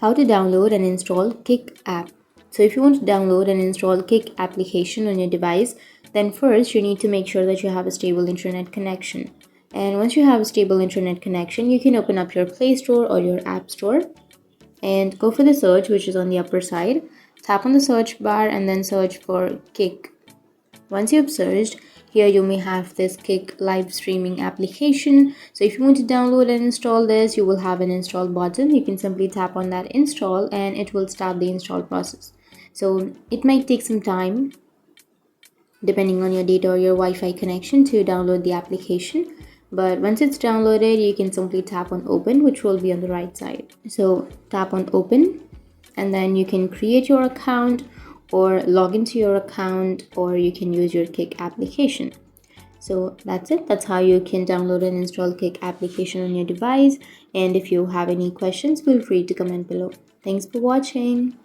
How to download and install Kick app. So if you want to download and install Kick application on your device, then first you need to make sure that you have a stable internet connection. And once you have a stable internet connection, you can open up your Play Store or your App Store and go for the search, which is on the upper side. Tap on the search bar and then search for Kick. Once you've searched, here you may have this Kick live streaming application. So if you want to download and install this, you will have an install button. You can simply tap on that install and it will start the install process. So it might take some time depending on your data or your Wi-Fi connection to download the application. But once it's downloaded, you can simply tap on open, which will be on the right side. So tap on open and then you can create your account or log into your account, or you can use your Kick application. So that's it. That's how you can download and install Kick application on your device. And if you have any questions, feel free to comment below. Thanks for watching.